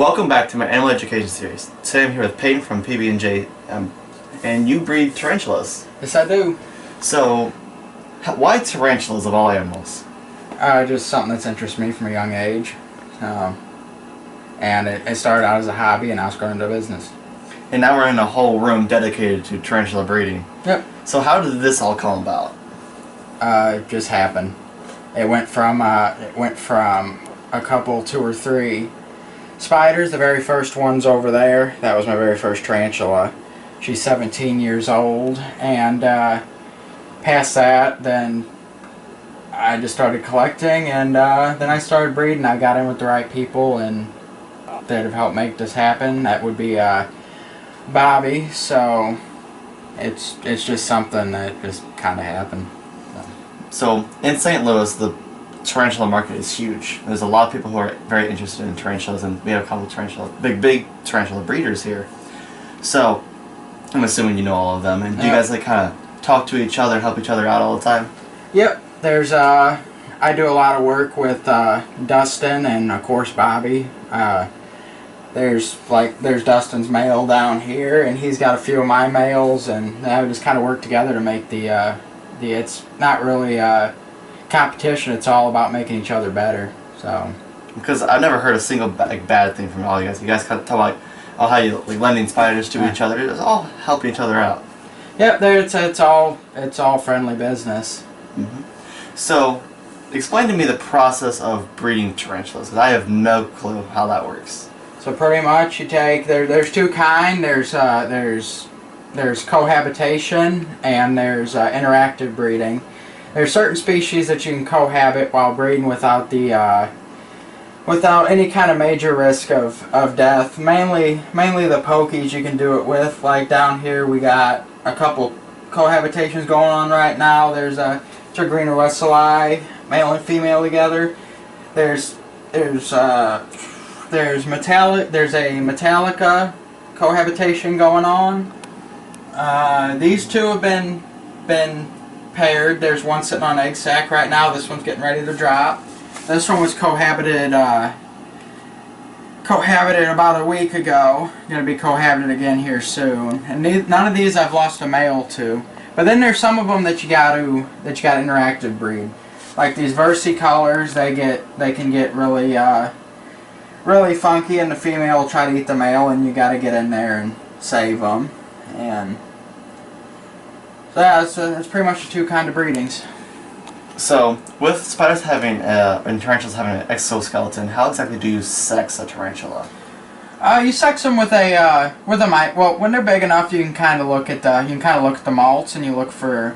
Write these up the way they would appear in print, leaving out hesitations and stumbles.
Welcome back to my animal education series. Today I'm here with Paden from PB&J, and you breed tarantulas. Yes, I do. So, why tarantulas of all animals? Just something that's interested me from a young age. And it started out as a hobby, and now it's grown into a business. And now we're in a whole room dedicated to tarantula breeding. Yep. So how did this all come about? It just happened. It went from a couple, 2 or 3 spiders. The very first one's over there. That was my very first tarantula. She's 17 years old, and past that, then I just started collecting, and then I started breeding. I got in with the right people, and that have helped make this happen. That would be Bobby. So it's just something that just kind of happened. So in St. Louis, the tarantula market is huge. There's a lot of people who are very interested in tarantulas, and we have a couple of big tarantula breeders here. So I'm assuming you know all of them. And do you guys kind of talk to each other, help each other out all the time? Yep. There's I do a lot of work with Dustin and of course Bobby. There's Dustin's male down here, and he's got a few of my males, and we just kind of work together to make the it's not really competition. It's all about making each other better. So because I've never heard a single bad thing from all you guys. You guys kind of talk about how you lending spiders to each other. It's all helping each other out. Yep, it's all friendly business. Mm-hmm. So explain to me the process of breeding tarantulas, because I have no clue how that works. So pretty much you take there's two kinds. There's cohabitation and there's interactive breeding. There's certain species that you can cohabit while breeding without any kind of major risk of death. Mainly the pokies you can do it with. Like down here we got a couple cohabitations going on right now. There's a Greener Wesley, male and female together. There's a Metallica cohabitation going on. These two have been paired. There's one sitting on an egg sac right now. This one's getting ready to drop. This one was cohabited about a week ago. Going to be cohabited again here soon. And none of these I've lost a male to. But then there's some of them that you got interactive breed. Like these versicolors, they can get really funky, and the female will try to eat the male, and you got to get in there and save them. And so yeah, it's pretty much the two kind of breedings. So with spiders having and tarantulas having an exoskeleton, how exactly do you sex a tarantula? You sex them with a mite. Well, when they're big enough, you can kind of look at the malts, and you look for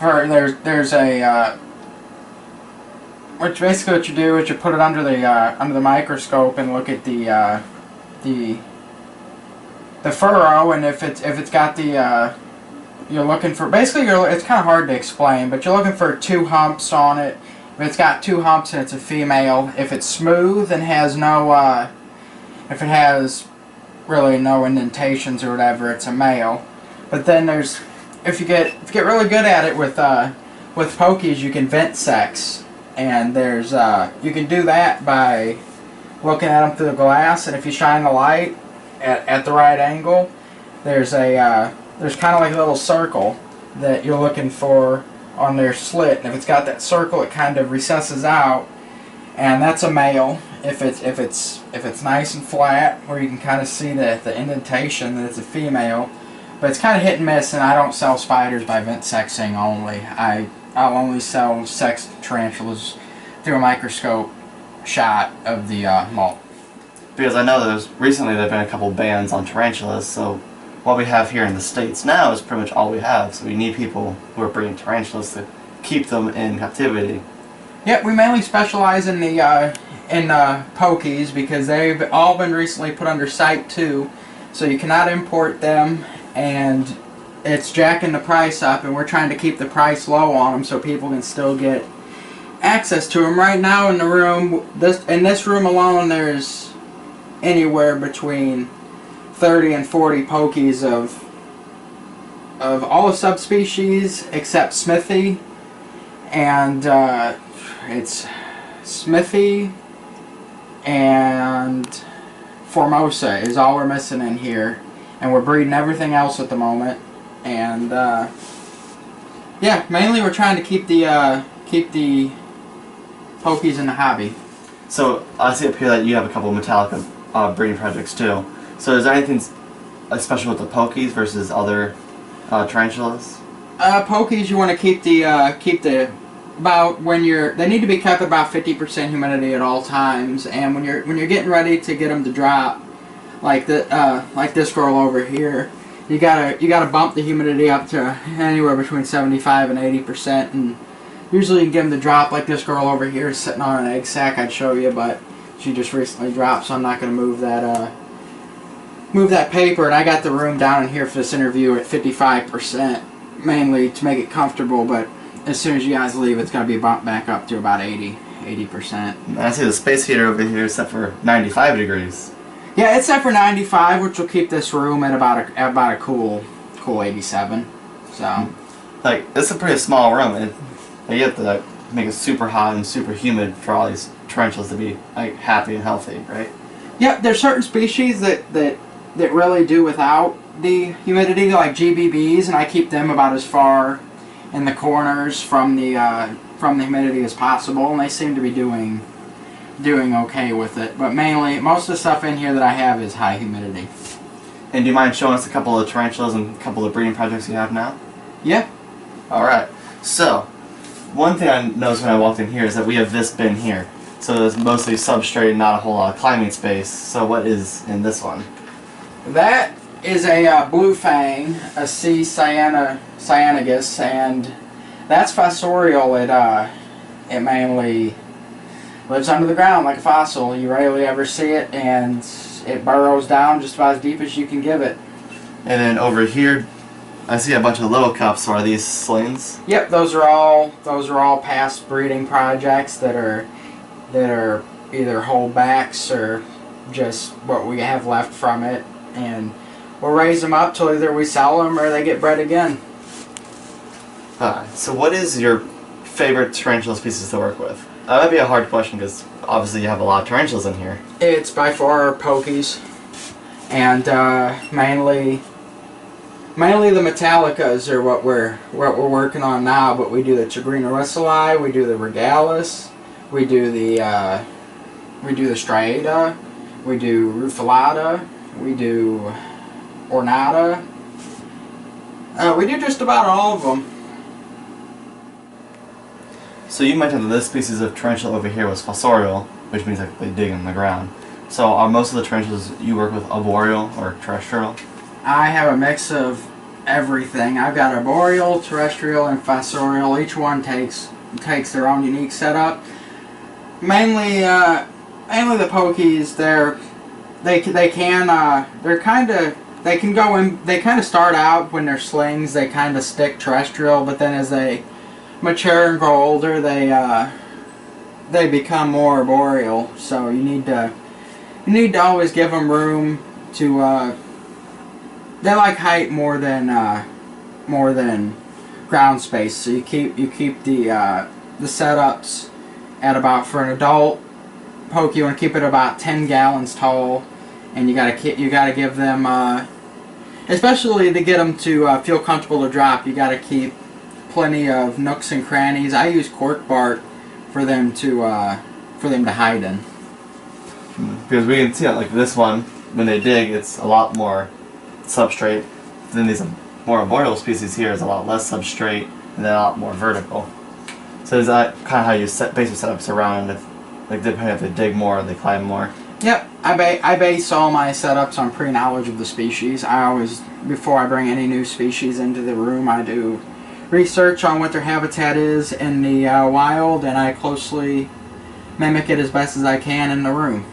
there's a which basically what you do is you put it under the microscope and look at the furrow, and if it's got the you're looking for basically it's kind of hard to explain, but you're looking for 2 humps on it. If it's got 2 humps and it's a female, if it's smooth and has no if it has really no indentations or whatever, it's a male. But then there's if you get really good at it with pokies, you can vent sex, and there's you can do that by looking at them through the glass, and if you shine the light at the right angle, there's kind of like a little circle that you're looking for on their slit, and if it's got that circle, it kind of recesses out, and that's a male. If it's nice and flat, where you can kind of see the indentation, that it's a female. But it's kind of hit and miss, and I don't sell spiders by vent sexing only. I'll only sell sexed tarantulas through a microscope shot of the molt. Because I know recently there have been a couple bans on tarantulas, so what we have here in the States now is pretty much all we have. So we need people who are breeding tarantulas to keep them in captivity. Yeah, we mainly specialize in the pokies, because they've all been recently put under Site 2, so you cannot import them, and it's jacking the price up, and we're trying to keep the price low on them so people can still get access to them. Right now in the room, in this room alone, there's anywhere between 30 and 40 pokies of all the subspecies except Smithy, and it's Smithy and Formosa is all we're missing in here, and we're breeding everything else at the moment. And yeah, mainly we're trying to keep the pokies in the hobby. So I see up here that you have a couple of Metallica breeding projects too. So is there anything special with the pokies versus other tarantulas? Pokies, you want to keep the about when they need to be kept at about 50% humidity at all times, and when you're getting ready to get them to drop, like this girl over here, you gotta bump the humidity up to anywhere between 75 and 80%, and usually you can get them to drop. Like this girl over here is sitting on an egg sac. I'd show you, but she just recently dropped, so I'm not gonna move that paper. And I got the room down in here for this interview at 55%, mainly to make it comfortable, but as soon as you guys leave, it's going to be bumped back up to about 80%. I see the space heater over here is set for 95 degrees. Yeah, it's set for 95, which will keep this room at about a cool 87. So, like, this is a pretty small room, and you have to like, make it super hot and super humid for all these tarantulas to be like happy and healthy, right? Yeah, there's certain species that really do without the humidity, like GBBs, and I keep them about as far in the corners from the humidity as possible, and they seem to be doing okay with it. But mainly, most of the stuff in here that I have is high humidity. And do you mind showing us a couple of tarantulas and a couple of breeding projects you have now? Yeah. All right. So, one thing I noticed when I walked in here is that we have this bin here. So it's mostly substrate and not a whole lot of climbing space. So what is in this one? That is a blue fang, a C. cyanagus, and that's fossorial. It mainly lives under the ground like a fossil. You rarely ever see it, and it burrows down just about as deep as you can give it. And then over here, I see a bunch of little cups. So are these slings? Yep, those are all past breeding projects that are either holdbacks or just what we have left from it, and we'll raise them up till either we sell them or they get bred again. So what is your favorite tarantula species to work with? That might be a hard question because obviously you have a lot of tarantulas in here. It's by far pokies, and mainly the Metallicas are what we're working on now. But we do the Tigrina russellii, we do the Regalis, we do the Striata, we do Rufilata, we do Ornata. We do just about all of them. So you mentioned that this species of tarantula over here was fossorial, which means like they dig in the ground. So are most of the tarantulas you work with arboreal or terrestrial? I have a mix of everything. I've got arboreal, terrestrial, and fossorial. Each one takes their own unique setup. Mainly the pokies. They kind of start out when they're slings. They kind of stick terrestrial, but then as they mature and grow older, they become more arboreal. So you need to always give them room to. They like height more than ground space. So you keep the setups at about, for an adult poke, you want to keep it about 10 gallons tall, and you gotta give them, especially to get them to feel comfortable to drop. You gotta keep plenty of nooks and crannies. I use cork bark for them to hide in. Because we can see like this one, when they dig, it's a lot more substrate. Then these more arboreal species here is a lot less substrate and then a lot more vertical. So is that kind of how you base your setups around? Like depending if they dig more, they climb more. Yep, I base all my setups on pre-knowledge of the species. I always, before I bring any new species into the room, I do research on what their habitat is in the wild, and I closely mimic it as best as I can in the room.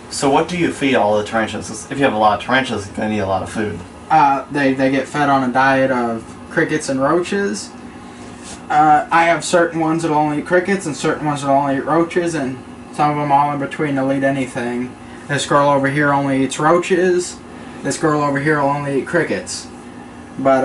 So what do you feed all the tarantulas? If you have a lot of tarantulas, you're going to need a lot of food. They get fed on a diet of crickets and roaches. I have certain ones that will only eat crickets and certain ones that will only eat roaches, and some of them all in between will eat anything. This girl over here only eats roaches. This girl over here will only eat crickets. But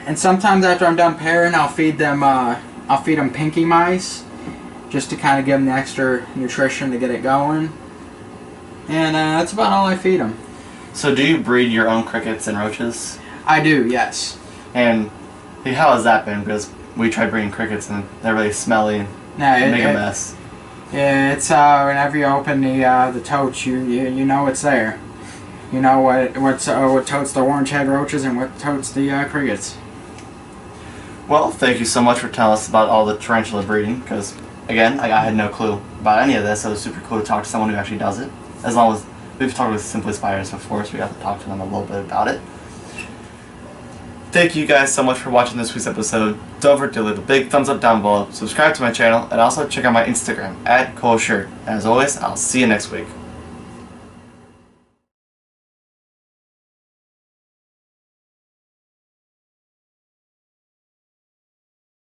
and sometimes after I'm done pairing, I'll feed them pinky mice, just to kind of give them the extra nutrition to get it going. And that's about all I feed them. So do you breed your own crickets and roaches? I do, yes. And how has that been? Because we tried breeding crickets and they're really smelly and make a mess. Yeah, it's whenever you open the totes, you know it's there. You know what totes the orange head roaches and what totes the crickets. Well, thank you so much for telling us about all the tarantula breeding. Because again, I had no clue about any of this. So it was super cool to talk to someone who actually does it. As long as we've talked with Simply Spiders before, so we got to talk to them a little bit about it. Thank you guys so much for watching this week's episode. Don't forget to leave a big thumbs up down below, subscribe to my channel, and also check out my Instagram @ColeShirt. And as always, I'll see you next week.